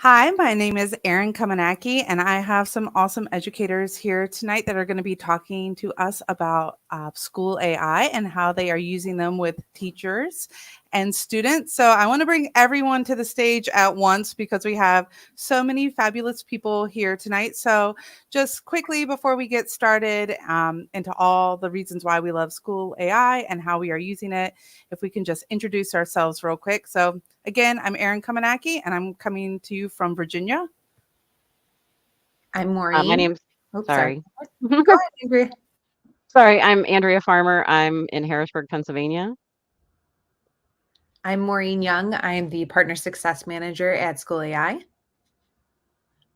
Hi, my name is Erin Kamanaki, and I have some awesome educators here tonight that are going to be talking to us about school AI and how they are using them with teachers and students. So I want to bring everyone to the stage at once because we have so many fabulous people here tonight. So just quickly before we get started into all the reasons why we love school AI and how we are using it, if we can just introduce ourselves real quick. So again, I'm Erin Kamanaki, and I'm coming to you from Virginia. I'm My Maureen. name's Oh, sorry. sorry. Go ahead, Andrea. Sorry, I'm Andrea Farmer. I'm in Harrisburg, Pennsylvania. I'm Maureen Young. I am the Partner Success Manager at SchoolAI.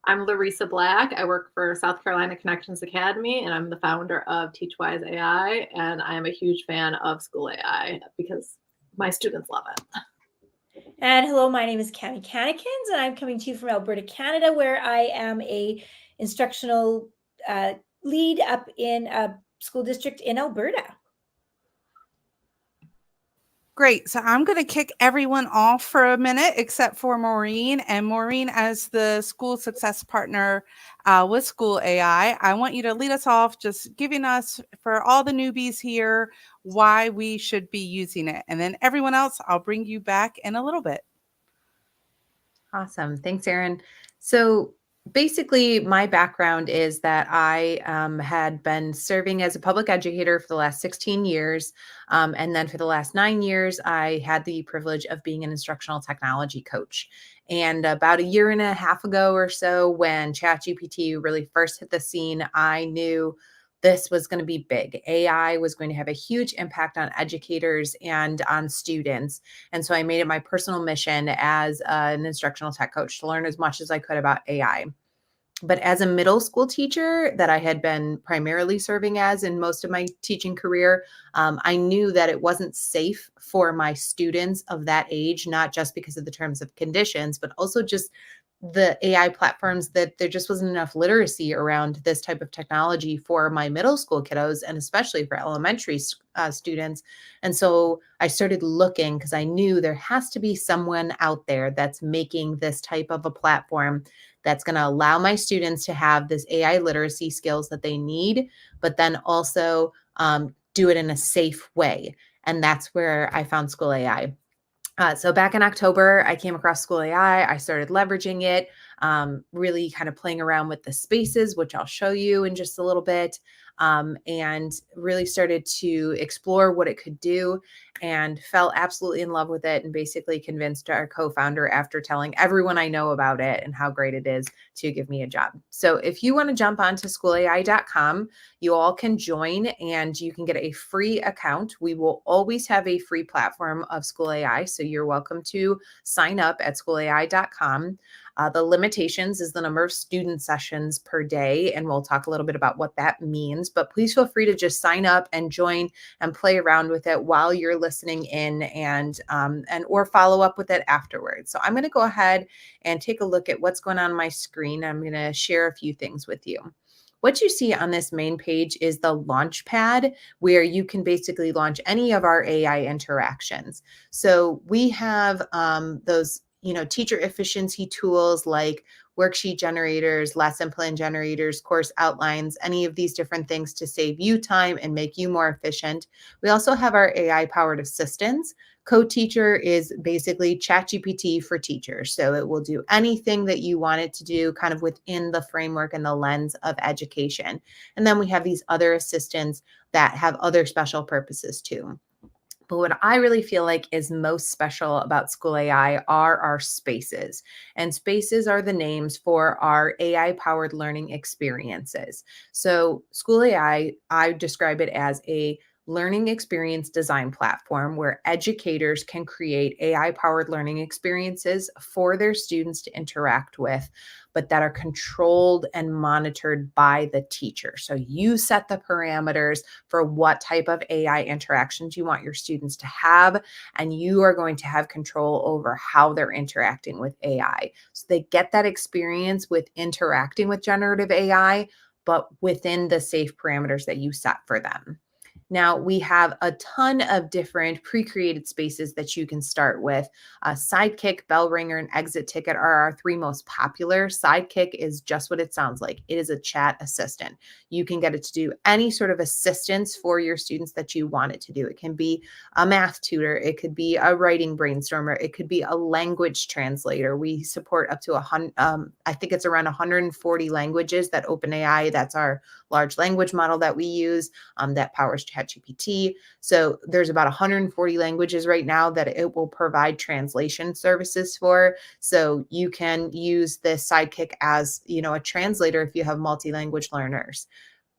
I'm Larissa Black. I work for South Carolina Connections Academy, and I'm the founder of TeachWise AI. And I am a huge fan of School AI because my students love it. And hello, my name is Cami Cannikins, and I'm coming to you from Alberta, Canada, where I am a instructional lead up in a school district in Alberta. Great. So I'm going to kick everyone off for a minute, except for Maureen. And Maureen, as the school success partner with School AI, I want you to lead us off, just giving us, for all the newbies here, why we should be using it. And then everyone else, I'll bring you back in a little bit. Awesome. Thanks, Erin. So basically, my background is that I had been serving as a public educator for the last 16 years. And then for the last 9 years, I had the privilege of being an instructional technology coach. And about a year and a half ago or so, when ChatGPT really first hit the scene, I knew this was going to be big. AI was going to have a huge impact on educators and on students. And so I made it my personal mission as an instructional tech coach to learn as much as I could about AI. But as a middle school teacher that I had been primarily serving as in most of my teaching career, I knew that it wasn't safe for my students of that age, not just because of the terms of conditions, but also just the AI platforms, that there just wasn't enough literacy around this type of technology for my middle school kiddos and especially for elementary students. And so I started looking because I knew there has to be someone out there that's making this type of a platform that's going to allow my students to have this AI literacy skills that they need, but then also do it in a safe way. And that's where I found School AI. So back in October, I came across School AI. I started leveraging it, really kind of playing around with the spaces, which I'll show you in just a little bit, and really started to explore what it could do and fell absolutely in love with it, and basically convinced our co-founder, after telling everyone I know about it and how great it is, to give me a job. So if you want to jump onto schoolai.com, you all can join and you can get a free account. We will always have a free platform of School AI, so you're welcome to sign up at schoolai.com. The limitations is the number of student sessions per day, and we'll talk a little bit about what that means. But please feel free to just sign up and join and play around with it while you're listening in, and or follow up with it afterwards. So I'm going to go ahead and take a look at what's going on my screen. I'm going to share a few things with you. What you see on this main page is the launch pad, where you can basically launch any of our AI interactions. So we have those teacher efficiency tools like worksheet generators, lesson plan generators, course outlines, any of these different things to save you time and make you more efficient. We also have our AI powered assistants. Co-Teacher is basically ChatGPT for teachers. So it will do anything that you want it to do, kind of within the framework and the lens of education. And then we have these other assistants that have other special purposes too. But what I really feel like is most special about School AI are our spaces. And spaces are the names for our AI-powered learning experiences. So School AI, I describe it as a learning experience design platform where educators can create AI-powered learning experiences for their students to interact with, but that are controlled and monitored by the teacher. So you set the parameters for what type of AI interactions you want your students to have, and you are going to have control over how they're interacting with AI. So they get that experience with interacting with generative AI, but within the safe parameters that you set for them. Now we have a ton of different pre-created spaces that you can start with. Sidekick, Bell Ringer, and Exit Ticket are our three most popular. Sidekick is just what it sounds like. It is a chat assistant. You can get it to do any sort of assistance for your students that you want it to do. It can be a math tutor. It could be a writing brainstormer. It could be a language translator. We support up to I think it's around 140 languages that OpenAI, that's our large language model that we use, that powers ChatGPT. So there's about 140 languages right now that it will provide translation services for. So you can use this Sidekick as, a translator if you have multi-language learners.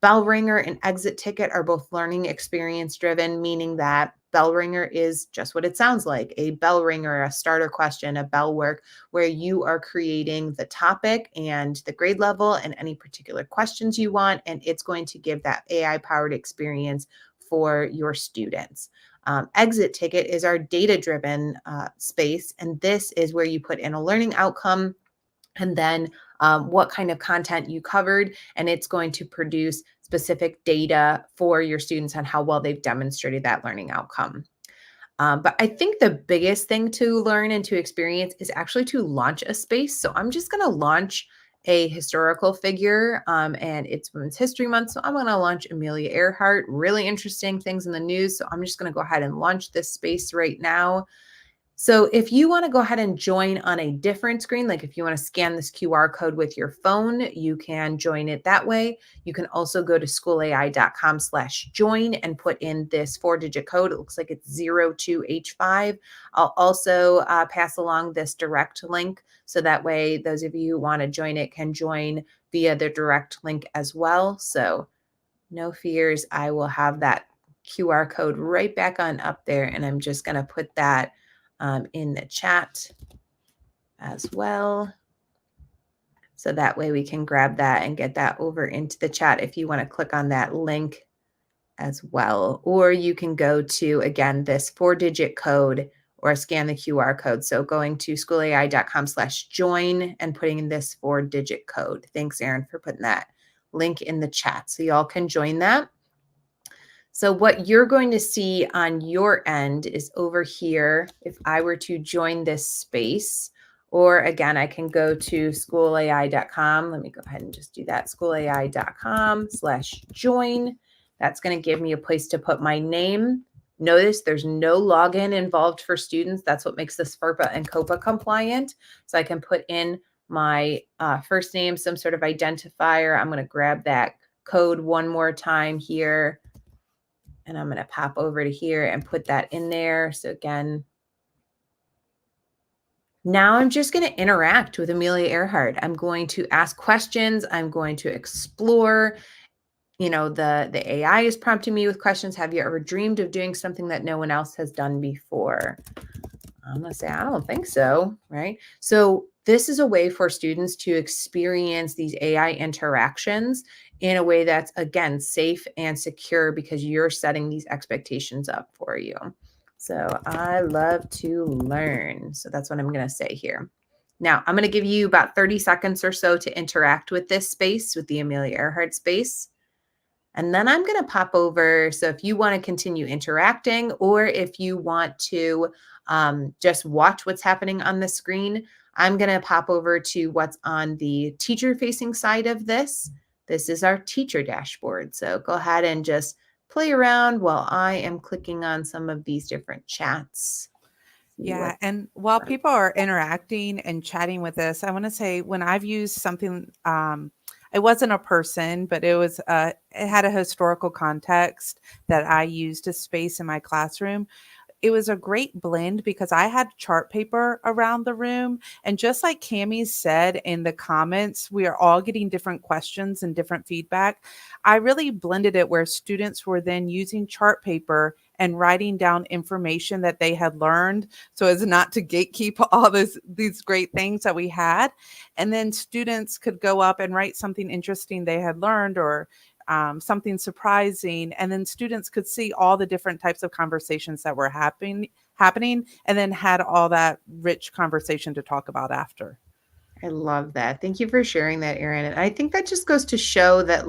Bell Ringer and Exit Ticket are both learning experience driven, meaning that Bell Ringer is just what it sounds like, a bell ringer, a starter question, a bell work, where you are creating the topic and the grade level and any particular questions you want, and it's going to give that AI-powered experience for your students. Exit Ticket is our data-driven space, and this is where you put in a learning outcome and then what kind of content you covered, and it's going to produce specific data for your students on how well they've demonstrated that learning outcome. But I think the biggest thing to learn and to experience is actually to launch a space. So I'm just going to launch a historical figure, and it's Women's History Month. So I'm going to launch Amelia Earhart. Really interesting things in the news. So I'm just going to go ahead and launch this space right now. So if you want to go ahead and join on a different screen, like if you want to scan this QR code with your phone, you can join it that way. You can also go to schoolai.com/join and put in this 4-digit code. It looks like it's 02H5. I'll also pass along this direct link. So that way, those of you who want to join it can join via the direct link as well. So no fears. I will have that QR code right back on up there. And I'm just going to put that in the chat as well. So that way we can grab that and get that over into the chat if you want to click on that link as well. Or you can go to, again, this 4-digit code or scan the QR code. So going to schoolai.com/join and putting in this 4-digit code. Thanks, Erin, for putting that link in the chat. So y'all can join that. So what you're going to see on your end is over here, if I were to join this space, or again, I can go to schoolai.com. Let me go ahead and just do that. schoolai.com/join. That's going to give me a place to put my name. Notice there's no login involved for students. That's what makes this FERPA and COPA compliant. So I can put in my first name, some sort of identifier. I'm going to grab that code one more time here. And I'm going to pop over to here and put that in there. So again, now I'm just going to interact with Amelia Earhart. I'm going to ask questions. I'm going to explore. The AI is prompting me with questions. Have you ever dreamed of doing something that no one else has done before? I'm going to say, I don't think so, right? So this is a way for students to experience these AI interactions in a way that's, again, safe and secure because you're setting these expectations up for you. So I love to learn. So that's what I'm going to say here. Now, I'm going to give you about 30 seconds or so to interact with this space, with the Amelia Earhart space. And then I'm going to pop over. So if you want to continue interacting, or if you want to just watch what's happening on the screen, I'm going to pop over to what's on the teacher-facing side of this. This is our teacher dashboard. So go ahead and just play around while I am clicking on some of these different chats. Yeah. And while people are interacting and chatting with us, I want to say when I've used something, it wasn't a person, but it had a historical context that I used as space in my classroom. It was a great blend because I had chart paper around the room. And just like Cammie said in the comments, we are all getting different questions and different feedback. I really blended it where students were then using chart paper and writing down information that they had learned so as not to gatekeep all these great things that we had. And then students could go up and write something interesting they had learned or something surprising. And then students could see all the different types of conversations that were happening and then had all that rich conversation to talk about after. I love that. Thank you for sharing that, Erin. And I think that just goes to show that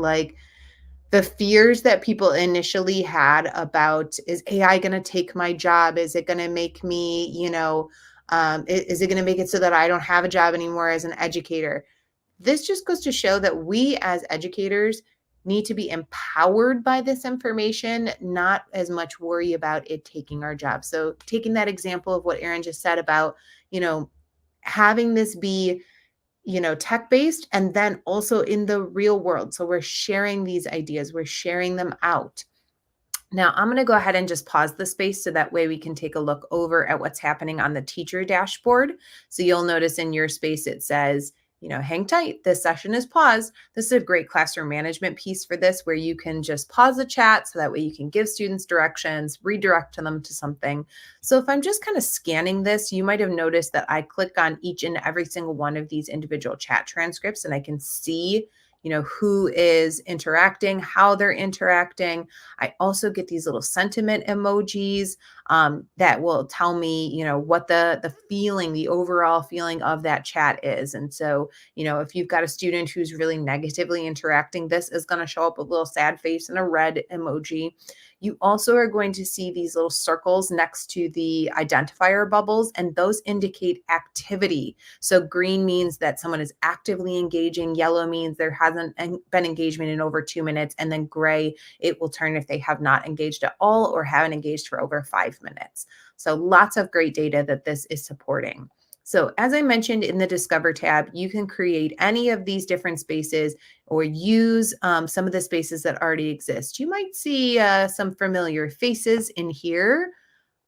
the fears that people initially had about, is AI going to take my job? Is it going to make me, is it going to make it so that I don't have a job anymore as an educator? This just goes to show that we as educators need to be empowered by this information, not as much worry about it taking our job. So taking that example of what Erin just said about, having this be, tech-based, and then also in the real world. So we're sharing these ideas, we're sharing them out. Now, I'm going to go ahead and just pause the space so that way we can take a look over at what's happening on the teacher dashboard. So you'll notice in your space it says, hang tight, this session is paused. This is a great classroom management piece for this, where you can just pause the chat so that way you can give students directions, redirect them to something. So if I'm just kind of scanning this, you might have noticed that I click on each and every single one of these individual chat transcripts, and I can see who is interacting, how they're interacting. I also get these little sentiment emojis that will tell me, what the feeling, the overall feeling of that chat is. And so, if you've got a student who's really negatively interacting, this is going to show up a little sad face and a red emoji. You also are going to see these little circles next to the identifier bubbles, and those indicate activity. So green means that someone is actively engaging. Yellow means there hasn't been engagement in over 2 minutes. And then gray, it will turn if they have not engaged at all or haven't engaged for over 5 minutes. So lots of great data that this is supporting. So as I mentioned in the Discover tab, you can create any of these different spaces or use some of the spaces that already exist. You might see some familiar faces in here.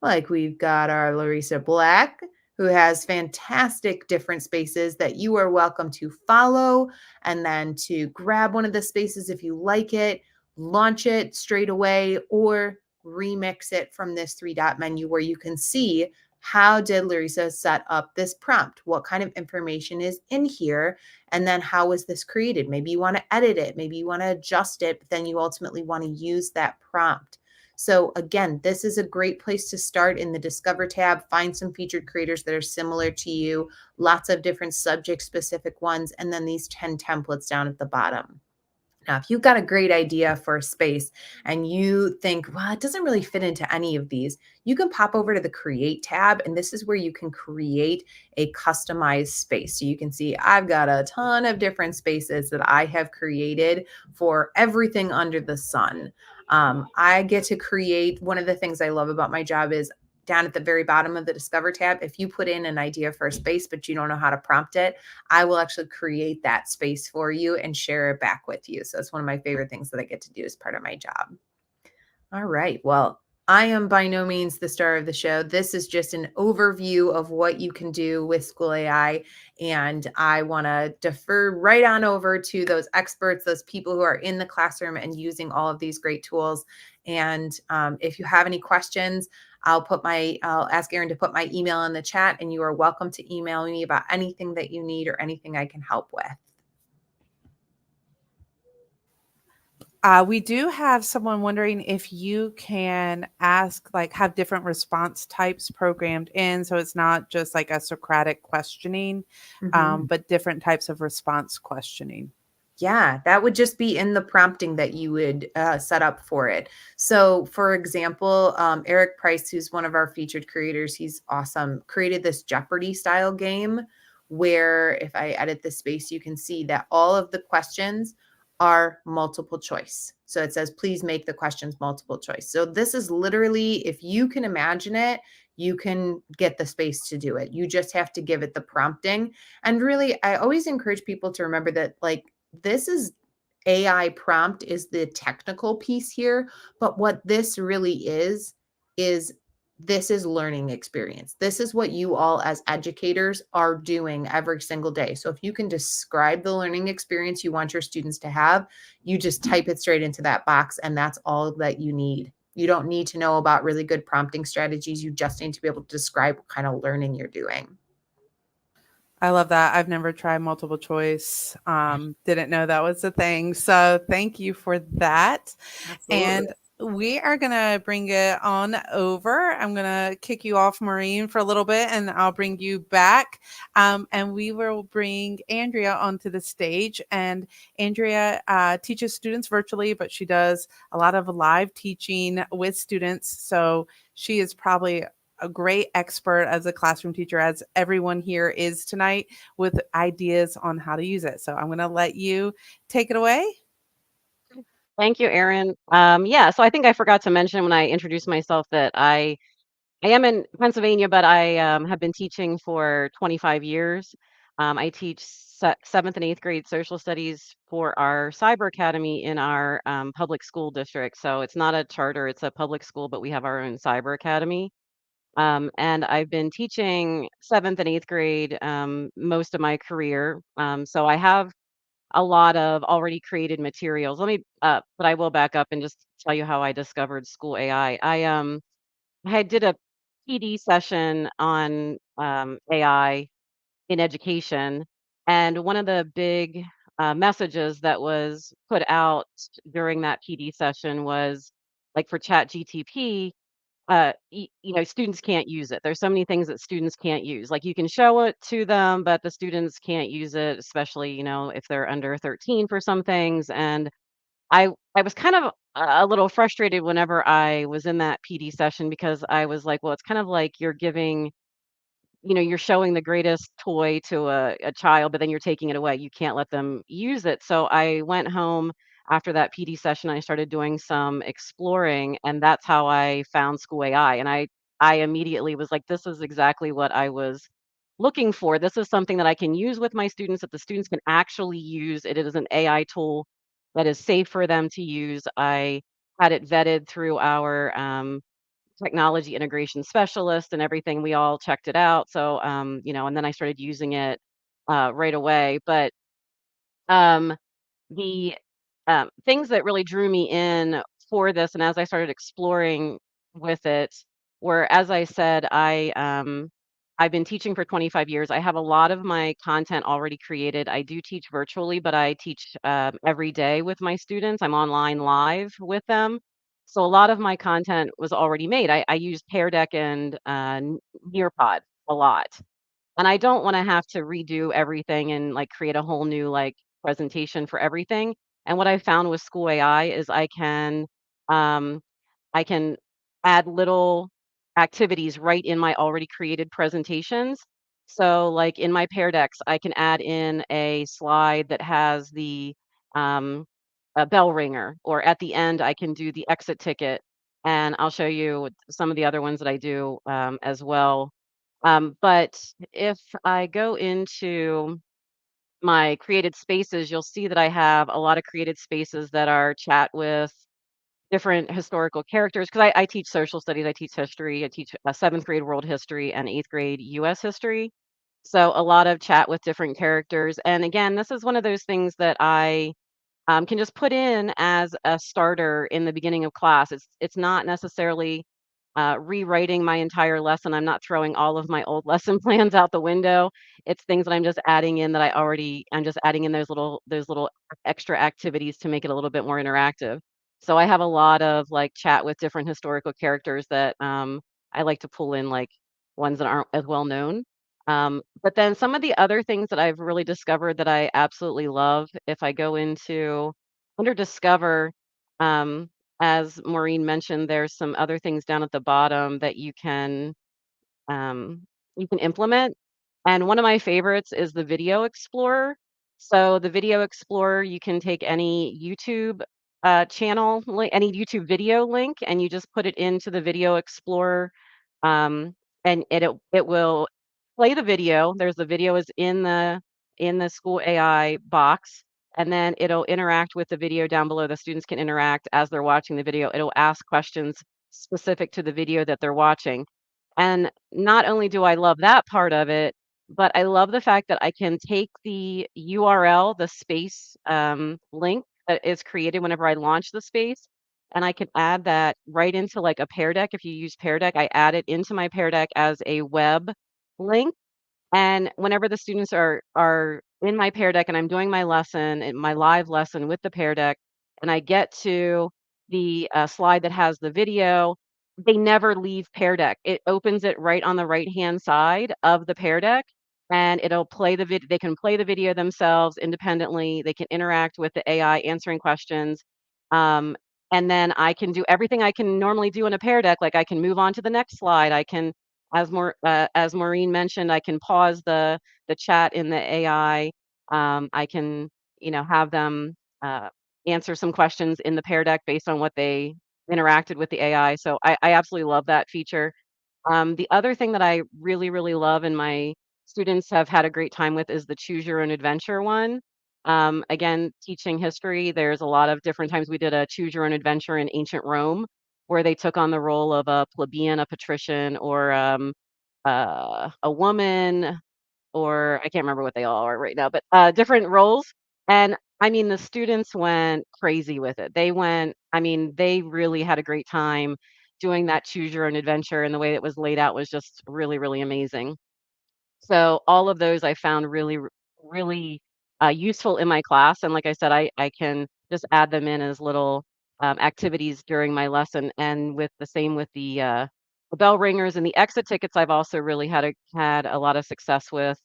Like we've got our Larissa Black, who has fantastic different spaces that you are welcome to follow, and then to grab one of the spaces if you like it, launch it straight away, or remix it from this 3-dot menu where you can see, how did Larissa set up this prompt? What kind of information is in here? And then how was this created? Maybe you want to edit it. Maybe you want to adjust it, but then you ultimately want to use that prompt. So again, this is a great place to start in the Discover tab. Find some featured creators that are similar to you, lots of different subject specific ones, and then these 10 templates down at the bottom. Now, if you've got a great idea for a space and you think, well, it doesn't really fit into any of these, you can pop over to the Create tab, and this is where you can create a customized space. So you can see I've got a ton of different spaces that I have created for everything under the sun. I get to create, one of the things I love about my job is down at the very bottom of the Discover tab, if you put in an idea for a space, but you don't know how to prompt it, I will actually create that space for you and share it back with you. So it's one of my favorite things that I get to do as part of my job. All right. Well, I am by no means the star of the show. This is just an overview of what you can do with SchoolAI. And I want to defer right on over to those experts, those people who are in the classroom and using all of these great tools. And if you have any questions, I'll ask Erin to put my email in the chat, and you are welcome to email me about anything that you need or anything I can help with. We do have someone wondering if you can ask, have different response types programmed in. So it's not just like a Socratic questioning, but different types of response questioning. Yeah, that would just be in the prompting that you would set up for it. So for example, Eric Price, who's one of our featured creators, he's awesome, created this Jeopardy style game where if I edit the space, you can see that all of the questions are multiple choice. So it says, please make the questions multiple choice. So this is literally, if you can imagine it, you can get the space to do it. You just have to give it the prompting. And really, I always encourage people to remember that this is AI prompt is the technical piece here, but what this really is this is learning experience. This is what you all as educators are doing every single day. So if you can describe the learning experience you want your students to have, you just type it straight into that box, and that's all that you need. You don't need to know about really good prompting strategies. You just need to be able to describe what kind of learning you're doing. I love that. I've never tried multiple choice. Didn't know that was a thing. So thank you for that. Absolutely. And We are going to bring it on over. I'm going to kick you off, Maureen, for a little bit, and I'll bring you back. And we will bring Andrea onto the stage. And Andrea teaches students virtually, but she does a lot of live teaching with students. So she is probably a great expert as a classroom teacher, as everyone here is tonight, with ideas on how to use it. So I'm going to let you take it away. Thank you, Erin. Yeah, so I think I forgot to mention when I introduced myself that I am in Pennsylvania, but I have been teaching for 25 years. I teach seventh and eighth grade social studies for our cyber academy in our public school district. So it's not a charter, it's a public school, but we have our own cyber academy. And I've been teaching seventh and eighth grade most of my career. So I have a lot of already created materials. But I will back up and just tell you how I discovered School AI. I did a PD session on AI in education, and one of the big messages that was put out during that PD session was like for Chat GTP, students can't use it. There's so many things that students can't use. Like you can show it to them, but the students can't use it, especially, if they're under 13 for some things. And I was kind of a little frustrated whenever I was in that PD session because I was like, well, it's kind of like you're showing the greatest toy to a child, but then you're taking it away. You can't let them use it. So I went home after that PD session. I started doing some exploring, and that's how I found School AI. And I immediately was like, this is exactly what I was looking for. This is something that I can use with my students, that the students can actually use. It is an AI tool that is safe for them to use. I had it vetted through our technology integration specialist and everything. We all checked it out. So, and then I started using it right away. But um, the things that really drew me in for this, and as I started exploring with it, were, as I said, I've been teaching for 25 years. I have a lot of my content already created. I do teach virtually, but I teach every day with my students. I'm online live with them. So a lot of my content was already made. I used Pear Deck and Nearpod a lot. And I don't wanna have to redo everything and, like, create a whole new, like, presentation for everything. And what I found with School AI is um, I can add little activities right in my already created presentations. So, like, in my Pear Decks, I can add in a slide that has um, a bell ringer, or at the end, I can do the exit ticket, and I'll show you some of the other ones that I do, as well. But if I go into my created spaces, you'll see that I have a lot of created spaces that are chat with different historical characters because I teach social studies, I teach history, I teach seventh grade world history and eighth grade US history. So a lot of chat with different characters. And again, this is one of those things that I can just put in as a starter in the beginning of class. It's not necessarily rewriting my entire lesson. I'm not throwing all of my old lesson plans out the window. It's things that I'm just adding in that I'm just adding in those little extra activities to make it a little bit more interactive. So I have a lot of like chat with different historical characters that I like to pull in, like ones that aren't as well known. But then some of the other things that I've really discovered that I absolutely love, if I go into under discover, um, as Maureen mentioned, there's some other things down at the bottom that you can implement. And one of my favorites is the Video Explorer. So the Video Explorer, you can take any YouTube channel, any YouTube video link, and you just put it into the Video Explorer, um, and it will play the video. The video is in the School AI box, and then it'll interact with the video down below. The students can interact as they're watching the video. It'll ask questions specific to the video that they're watching. And not only do I love that part of it, but I love the fact that I can take the URL, the space link that is created whenever I launch the space, and I can add that right into like a Pear Deck. If you use Pear Deck, I add it into my Pear Deck as a web link. And whenever the students are in my Pear Deck and I'm doing my lesson, my live lesson with the Pear Deck, and I get to the slide that has the video, they never leave Pear Deck. It opens it right on the right-hand side of the Pear Deck, and it'll play the video. They can play the video themselves independently. They can interact with the AI answering questions. Um, and then I can do everything I can normally do in a Pear Deck. Like I can move on to the next slide. I can, as Maureen mentioned, I can pause the chat in the AI. I can, have them answer some questions in the Pear Deck based on what they interacted with the AI. So I absolutely love that feature. The other thing that I really, really love and my students have had a great time with is the choose your own adventure one. Again, teaching history, there's a lot of different times we did a choose your own adventure in ancient Rome where they took on the role of a plebeian, a patrician, or a woman, or I can't remember what they all are right now, but different roles. And I mean, the students went crazy with it. They really had a great time doing that choose your own adventure, and the way it was laid out was just really, really amazing. So all of those I found really, really useful in my class. And like I said, I can just add them in as little activities during my lesson. And with the same with the bell ringers and the exit tickets, I've also really had a lot of success with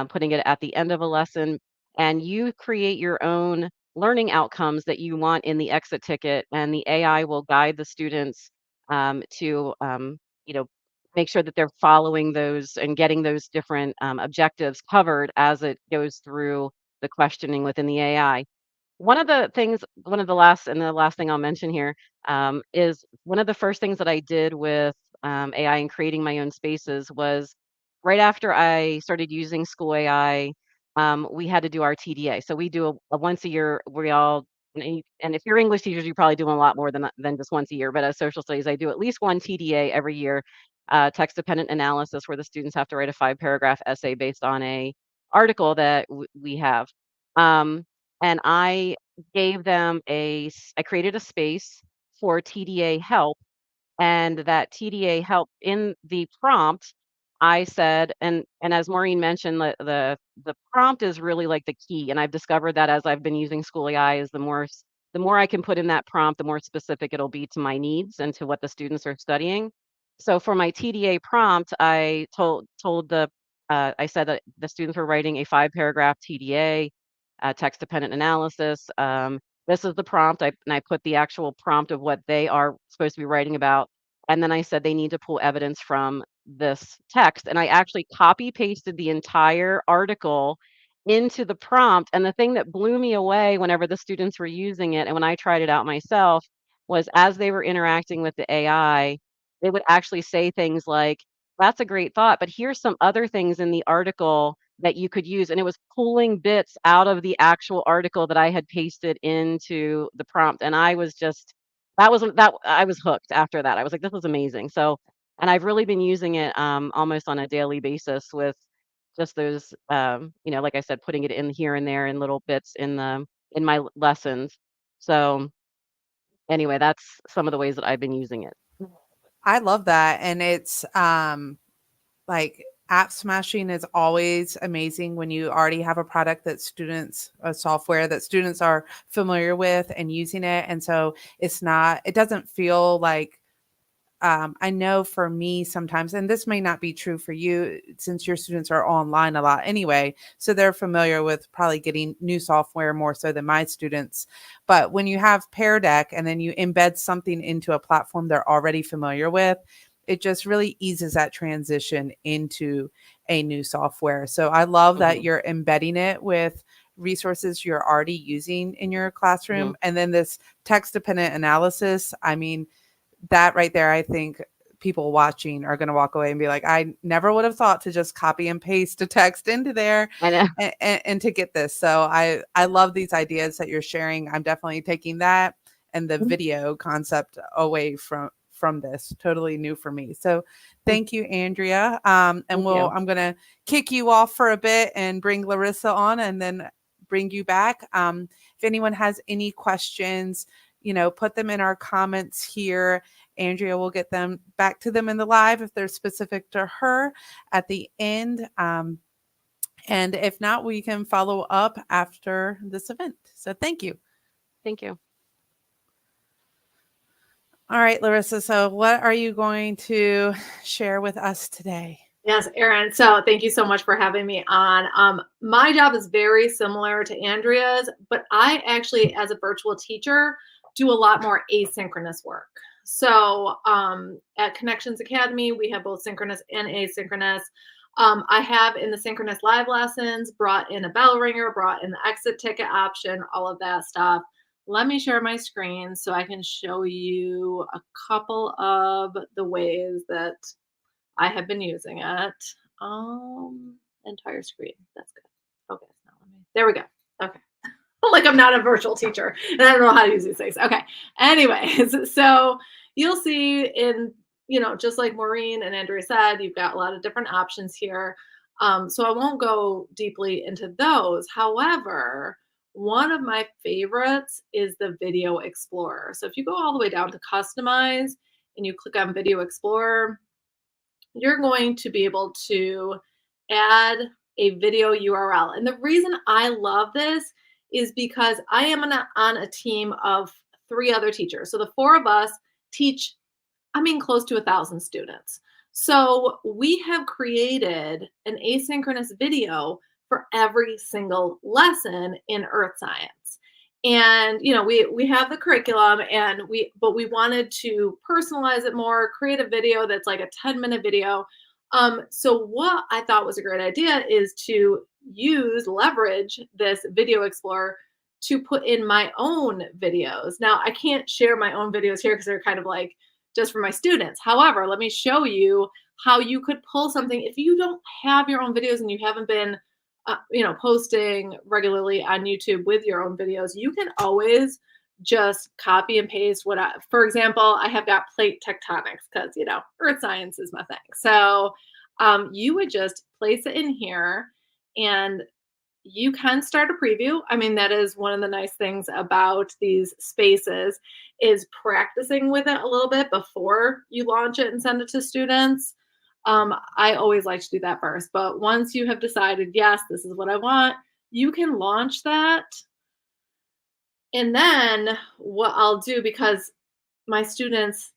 putting it at the end of a lesson. And you create your own learning outcomes that you want in the exit ticket, and the AI will guide the students to you know make sure that they're following those and getting those different objectives covered as it goes through the questioning within the AI. One of the last thing I'll mention here is one of the first things that I did with AI and creating my own spaces was right after I started using School AI. We had to do our TDA. So we do a once a year. And if you're English teachers, you're probably doing a lot more than just once a year. But as social studies, I do at least one TDA every year, text dependent analysis, where the students have to write a 5-paragraph essay based on a article that we have. Um, and I created a space for TDA help, and that TDA help in the prompt, I said, and as Maureen mentioned, the prompt is really like the key, and I've discovered that as I've been using School AI is the more I can put in that prompt, the more specific it'll be to my needs and to what the students are studying. So for my TDA prompt, I said that the students were writing a 5-paragraph TDA, text dependent analysis. This is the prompt. And I put the actual prompt of what they are supposed to be writing about. And then I said they need to pull evidence from this text. And I actually copy pasted the entire article into the prompt. And the thing that blew me away whenever the students were using it and when I tried it out myself was as they were interacting with the AI, they would actually say things like, that's a great thought, but here's some other things in the article that you could use. And it was pulling bits out of the actual article that I had pasted into the prompt. And I was just, that I was hooked after that. I was like, this is amazing. So, and I've really been using it almost on a daily basis with just those, like I said, putting it in here and there in little bits in my lessons. So anyway, that's some of the ways that I've been using it. I love that. And it's like app smashing is always amazing when you already have a product that a software that students are familiar with and using it. And so it doesn't feel like, I know for me sometimes, and this may not be true for you since your students are online a lot anyway, so they're familiar with probably getting new software more so than my students. But when you have Pear Deck and then you embed something into a platform they're already familiar with, it just really eases that transition into a new software. So I love that you're embedding it with resources you're already using in your classroom. And then this text dependent analysis, I mean, that right there, I think people watching are going to walk away and be like, I never would have thought to just copy and paste a text into there I know. and to get this. So I love these ideas that you're sharing. I'm definitely taking that and the video concept away from this. Totally new for me. So thank you, Andrea. I'm going to kick you off for a bit and bring Larissa on and then bring you back. If anyone has any questions, put them in our comments here. Andrea will get them back to them in the live if they're specific to her at the end. And if not, we can follow up after this event. So thank you. Thank you. All right, Larissa. So what are you going to share with us today? Yes, Erin. So thank you so much for having me on. My job is very similar to Andrea's, but I actually, as a virtual teacher, do a lot more asynchronous work. So at Connections Academy, we have both synchronous and asynchronous. I have in the synchronous live lessons brought in a bell ringer, brought in the exit ticket option, all of that stuff. Let me share my screen so I can show you a couple of the ways that I have been using it. Entire screen. That's good. Okay, now there we go. Okay. Like I'm not a virtual teacher and I don't know how to use these things. Okay. Anyways, so you'll see in, just like Maureen and Andrea said, you've got a lot of different options here. So I won't go deeply into those. However, one of my favorites is the Video Explorer. So if you go all the way down to Customize and you click on Video Explorer, you're going to be able to add a video URL. And the reason I love this is because I am on a team of 3 other teachers. So the 4 of us teach, close to 1,000 students. So we have created an asynchronous video for every single lesson in Earth Science. And we have the curriculum but we wanted to personalize it more, create a video that's like a 10-minute video. So what I thought was a great idea is to leverage this Video Explorer to put in my own videos. Now I can't share my own videos here because they're kind of like just for my students. However, let me show you how you could pull something if you don't have your own videos and you haven't been posting regularly on YouTube with your own videos. You can always just copy and paste for example, I have got plate tectonics because, Earth Science is my thing. So you would just place it in here and you can start a preview. That is one of the nice things about these spaces is practicing with it a little bit before you launch it and send it to students. I always like to do that first, but once you have decided, yes, this is what I want, you can launch that. And then what I'll do, because my students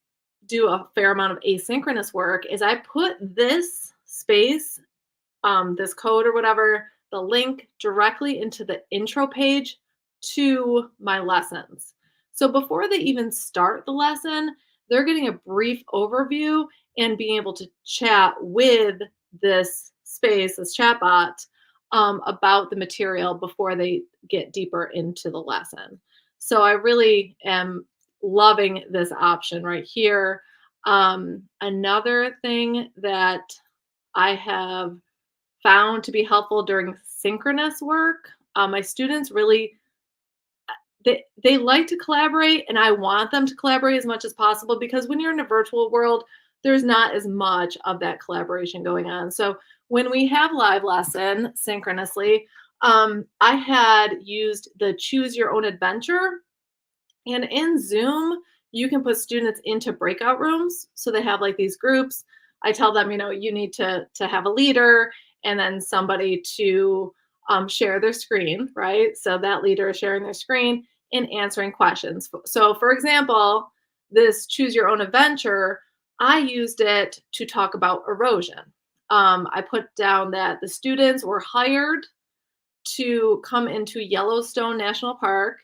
do a fair amount of asynchronous work, is I put this space, this code or whatever, the link directly into the intro page to my lessons. So before they even start the lesson, they're getting a brief overview and being able to chat with this space, this chatbot, about the material before they get deeper into the lesson. So I really am loving this option right here. Another thing that I have found to be helpful during synchronous work, my students really, they like to collaborate, and I want them to collaborate as much as possible because when you're in a virtual world, there's not as much of that collaboration going on. So when we have live lesson synchronously, I had used the Choose Your Own Adventure, and in Zoom, you can put students into breakout rooms. So they have like these groups. I tell them, you need to have a leader and then somebody to share their screen, right? So that leader is sharing their screen and answering questions. So for example, this Choose Your Own Adventure, I used it to talk about erosion. I put down that the students were hired to come into Yellowstone National Park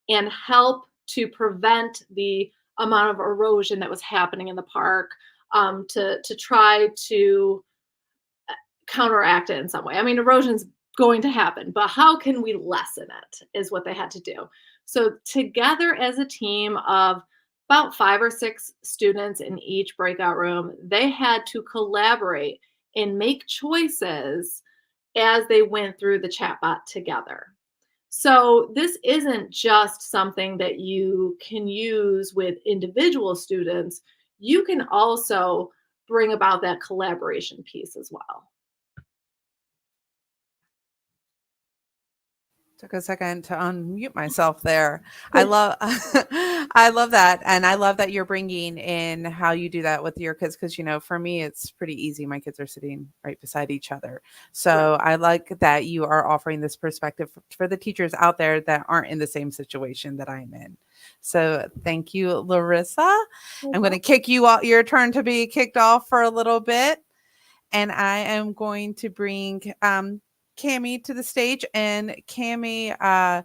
and help to prevent the amount of erosion that was happening in the park, to try to counteract it in some way. Erosion's going to happen, but how can we lessen it is what they had to do. So together as a team of about 5 or 6 students in each breakout room, they had to collaborate and make choices as they went through the chatbot together. So this isn't just something that you can use with individual students. You can also bring about that collaboration piece as well. Took a second to unmute myself there. I love I love that, and I love that you're bringing in how you do that with your kids, because for me it's pretty easy. My kids are sitting right beside each other, so I like that you are offering this perspective for the teachers out there that aren't in the same situation that I'm in. So thank you, Larissa. I'm going to kick you out. Your turn to be kicked off for a little bit, and I am going to bring Cami to the stage. And Cami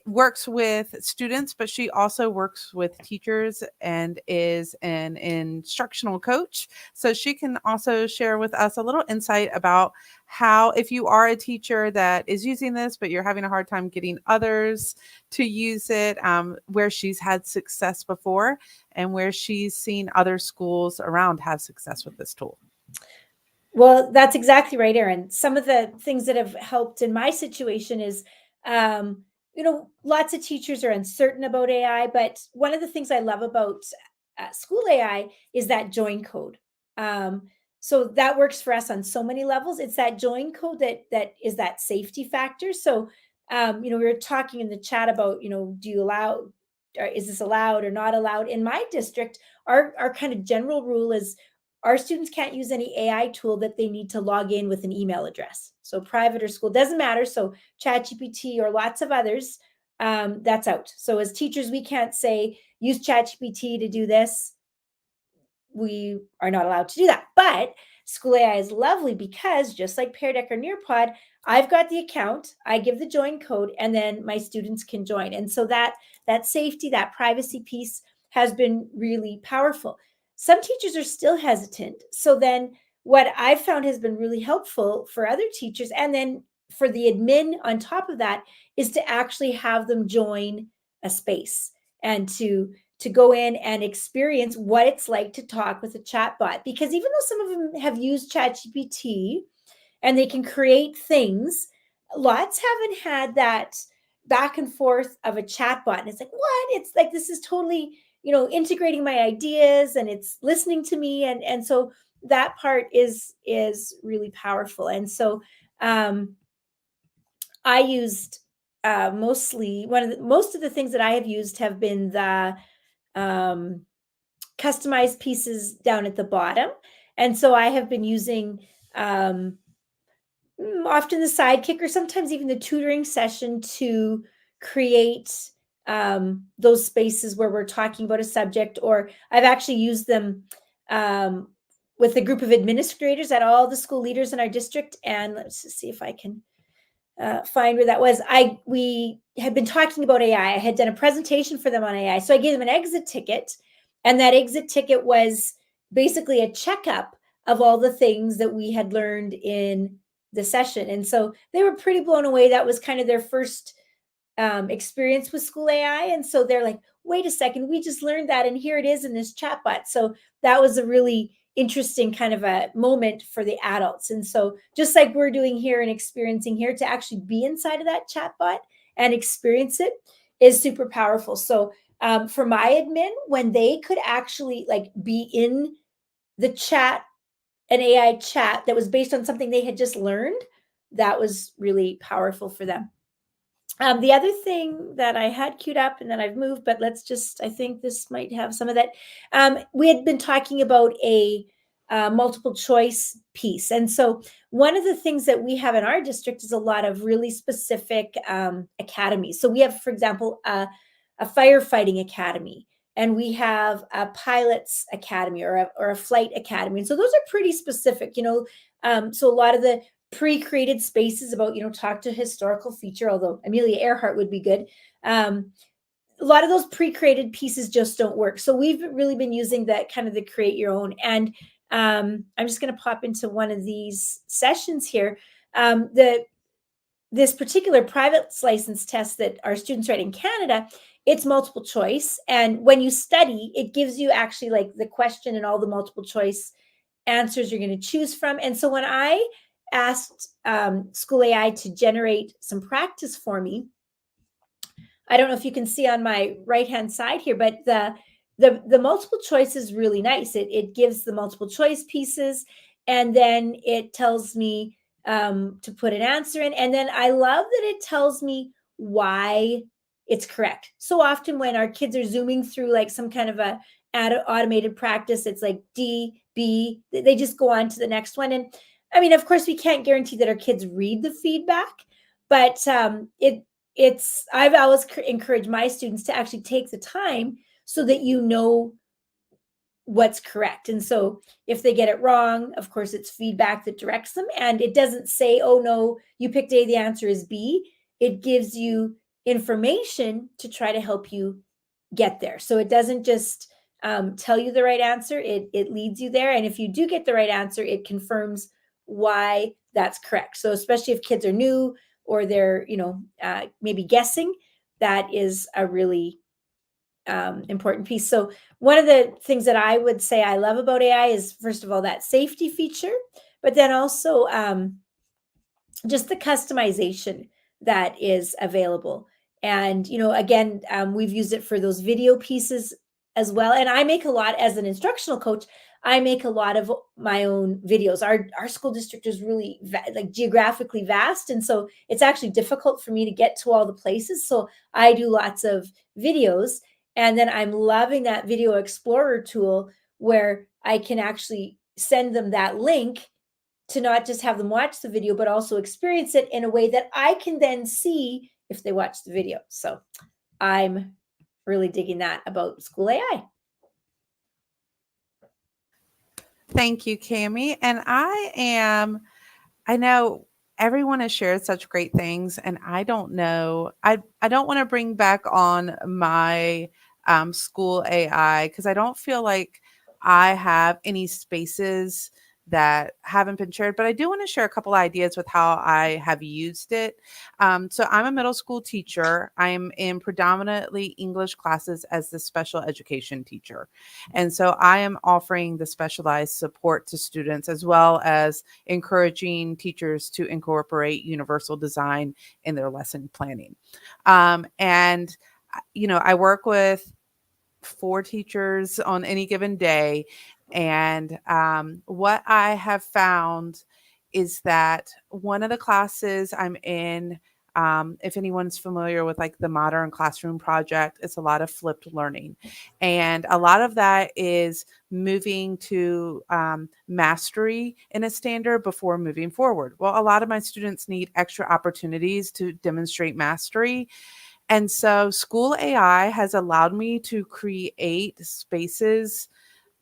works with students, but she also works with teachers and is an instructional coach. So she can also share with us a little insight about how, if you are a teacher that is using this, but you're having a hard time getting others to use it, where she's had success before and where she's seen other schools around have success with this tool. Well, that's exactly right, Erin. Some of the things that have helped in my situation is, lots of teachers are uncertain about AI, but one of the things I love about SchoolAI is that join code. So that works for us on so many levels. It's that join code that is that safety factor. So, we were talking in the chat about, do you allow, or is this allowed or not allowed? In my district, our kind of general rule is our students can't use any AI tool that they need to log in with an email address. So private or school, doesn't matter. So ChatGPT or lots of others, that's out. So as teachers, we can't say, use ChatGPT to do this. We are not allowed to do that. But SchoolAI is lovely because just like Pear Deck or Nearpod, I've got the account, I give the join code, and then my students can join. And so that safety, that privacy piece has been really powerful. Some teachers are still hesitant. So then what I've found has been really helpful for other teachers, and then for the admin on top of that, is to actually have them join a space and to go in and experience what it's like to talk with a chatbot. Because even though some of them have used ChatGPT and they can create things, lots haven't had that back and forth of a chatbot. And it's like, what? It's like, this is totally, integrating my ideas and it's listening to me. And so that part is really powerful. And so I used mostly most of the things that I have used have been the customized pieces down at the bottom. And so I have been using often the sidekick or sometimes even the tutoring session to create those spaces where we're talking about a subject, or I've actually used them with a group of administrators at all the school leaders in our district. And let's just see if I can find where that was. We had been talking about AI. I had done a presentation for them on AI. So I gave them an exit ticket, and that exit ticket was basically a checkup of all the things that we had learned in the session. And so they were pretty blown away. That was kind of their first experience with SchoolAI. And so they're like, wait a second, we just learned that, and here it is in this chatbot. So that was a really interesting kind of a moment for the adults. And so just like we're doing here and experiencing here, to actually be inside of that chatbot and experience it is super powerful. So for my admin, when they could actually like be in the chat, an AI chat that was based on something they had just learned, that was really powerful for them. The other thing that I had queued up and then I've moved, but I think this might have some of that. We had been talking about a multiple choice piece. And so one of the things that we have in our district is a lot of really specific academies. So we have, for example, a firefighting academy, and we have a pilot's academy or a flight academy. And so those are pretty specific, so a lot of the pre-created spaces about, talk to historical feature, although Amelia Earhart would be good. A lot of those pre-created pieces just don't work. So we've really been using that kind of the create your own. And I'm just going to pop into one of these sessions here. This particular private license test that our students write in Canada, it's multiple choice. And when you study, it gives you actually like the question and all the multiple choice answers you're going to choose from. And so when I asked SchoolAI to generate some practice for me, I don't know if you can see on my right-hand side here, but the multiple choice is really nice. It gives the multiple choice pieces, and then it tells me to put an answer in. And then I love that it tells me why it's correct. So often when our kids are zooming through like some kind of a automated practice, it's like D, B, they just go on to the next one. And I mean, of course, we can't guarantee that our kids read the feedback, but I've always encouraged my students to actually take the time so that you know what's correct. And so if they get it wrong, of course, it's feedback that directs them. And it doesn't say, oh, no, you picked A, the answer is B. It gives you information to try to help you get there. So it doesn't just tell you the right answer, it leads you there. And if you do get the right answer, it confirms why that's correct. So especially if kids are new or they're, maybe guessing, that is a really important piece. So one of the things that I would say I love about AI is, first of all, that safety feature, but then also just the customization that is available. And, again, we've used it for those video pieces as well. And I make a lot as an instructional coach. I make a lot of my own videos. Our school district is really geographically vast. And so it's actually difficult for me to get to all the places. So I do lots of videos. And then I'm loving that Video Explorer tool where I can actually send them that link to not just have them watch the video, but also experience it in a way that I can then see if they watch the video. So I'm really digging that about SchoolAI. Thank you, Cami. And I know everyone has shared such great things, and I don't know, I don't want to bring back on my SchoolAI because I don't feel like I have any spaces that haven't been shared, but I do want to share a couple ideas with how I have used it. So I'm a middle school teacher. I'm in predominantly English classes as the special education teacher. And so I am offering the specialized support to students as well as encouraging teachers to incorporate universal design in their lesson planning. And, I work with 4 teachers on any given day. And what I have found is that one of the classes I'm in, if anyone's familiar with like the Modern Classroom Project, it's a lot of flipped learning. And a lot of that is moving to mastery in a standard before moving forward. Well, a lot of my students need extra opportunities to demonstrate mastery. And so SchoolAI has allowed me to create spaces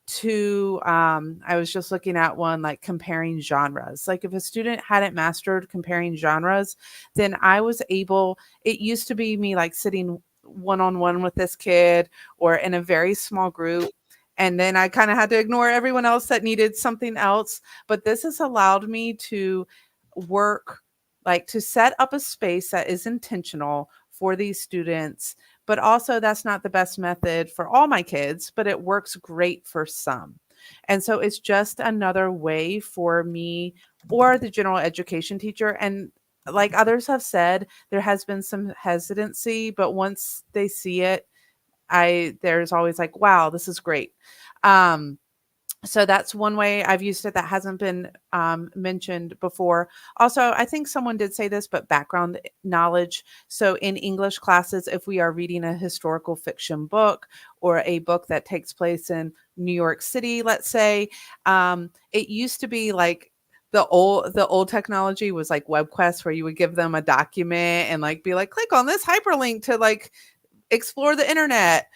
to I was just looking at one like comparing genres. Like if a student hadn't mastered comparing genres, then I was able, it used to be me like sitting one-on-one with this kid or in a very small group. And then I kind of had to ignore everyone else that needed something else. But this has allowed me to work, like to set up a space that is intentional for these students. But also that's not the best method for all my kids, but it works great for some. And so it's just another way for me or the general education teacher. And like others have said, there has been some hesitancy, but once they see it, there's always like, wow, this is great. So that's one way I've used it that hasn't been mentioned before. Also, I think someone did say this, but background knowledge. So in English classes, if we are reading a historical fiction book or a book that takes place in New York City, let's say, it used to be like the old technology was like WebQuest, where you would give them a document and like be like, click on this hyperlink to like explore the internet.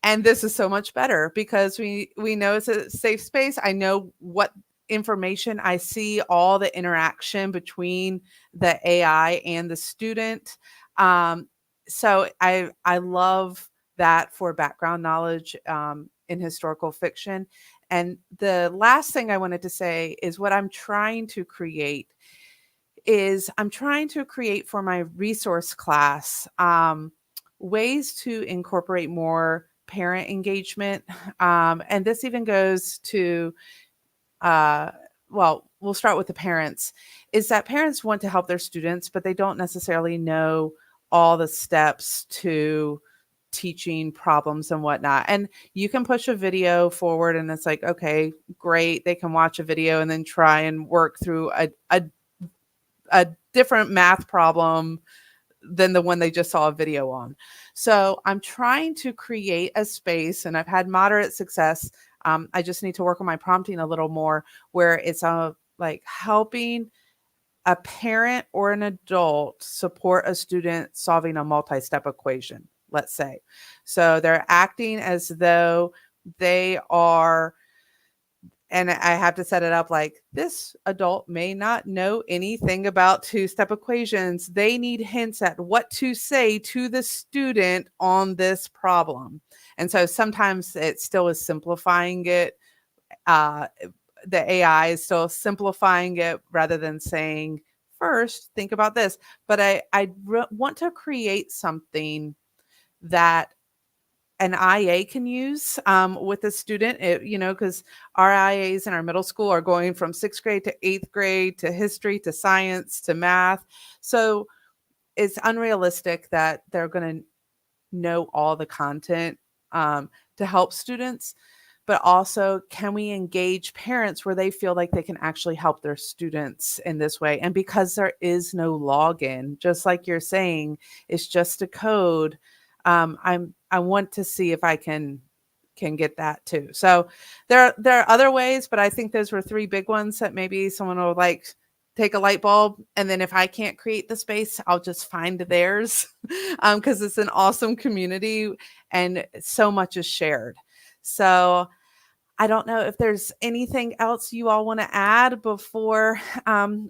And this is so much better because we know it's a safe space. I know what information I see, all the interaction between the AI and the student. So I love that for background knowledge in historical fiction. And the last thing I wanted to say is what I'm trying to create for my resource class ways to incorporate more parent engagement. And this even goes to, well, we'll start with the parents, is that parents want to help their students, but they don't necessarily know all the steps to teaching problems and whatnot. And you can push a video forward and it's like, okay, great. They can watch a video and then try and work through a different math problem than the one they just saw a video on. So I'm trying to create a space, and I've had moderate success. I just need to work on my prompting a little more, where it's like helping a parent or an adult support a student solving a multi-step equation, let's say. So they're acting as though they are, and I have to set it up like, this adult may not know anything about two-step equations. They need hints at what to say to the student on this problem. And so sometimes it still is simplifying it. The AI is still simplifying it rather than saying, first, think about this. But I want to create something that an IA can use with a student, because our IAs in our middle school are going from 6th grade to 8th grade to history to science to math. So it's unrealistic that they're going to know all the content to help students. But also, can we engage parents where they feel like they can actually help their students in this way? And because there is no login, just like you're saying, it's just a code. I want to see if I can get that too. So there are other ways, but I think those were 3 big ones that maybe someone will like take a light bulb. And then if I can't create the space, I'll just find theirs because it's an awesome community and so much is shared. So I don't know if there's anything else you all want to add before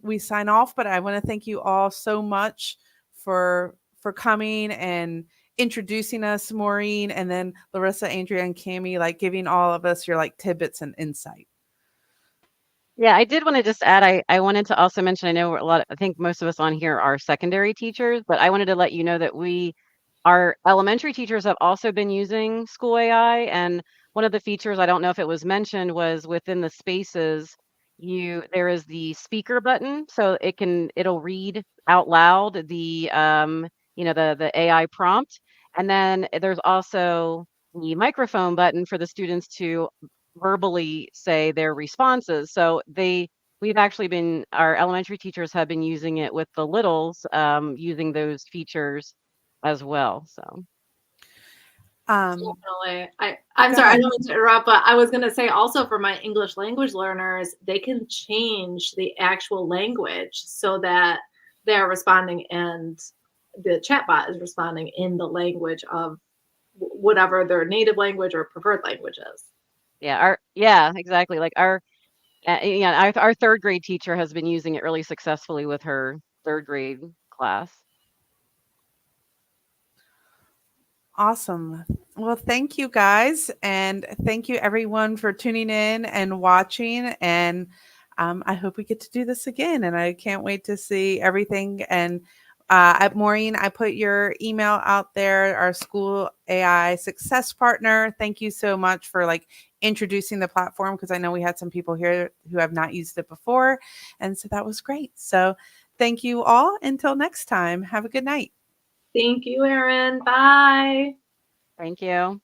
we sign off, but I want to thank you all so much for coming and introducing us, Maureen, and then Larissa, Andrea, and Cami, like giving all of us your like tidbits and insight. Yeah, I did want to just add, I wanted to also mention, I know I think most of us on here are secondary teachers, but I wanted to let you know that our elementary teachers have also been using SchoolAI. And one of the features, I don't know if it was mentioned, was within the spaces, there is the speaker button. So it'll read out loud the AI prompt. And then there's also the microphone button for the students to verbally say their responses. So our elementary teachers have been using it with the littles, using those features as well. So Definitely. I'm sorry, I don't mean to interrupt, but I was going to say also for my English language learners, they can change the actual language so that they're responding and the chatbot is responding in the language of whatever their native language or preferred language is. Yeah, exactly. Like our 3rd grade teacher has been using it really successfully with her 3rd grade class. Awesome. Well, thank you guys. And thank you everyone for tuning in and watching. And I hope we get to do this again. And I can't wait to see everything. And Maureen, I put your email out there, our SchoolAI success partner. Thank you so much for like introducing the platform, because I know we had some people here who have not used it before. And so that was great. So thank you all. Until next time, have a good night. Thank you, Erin. Bye. Thank you.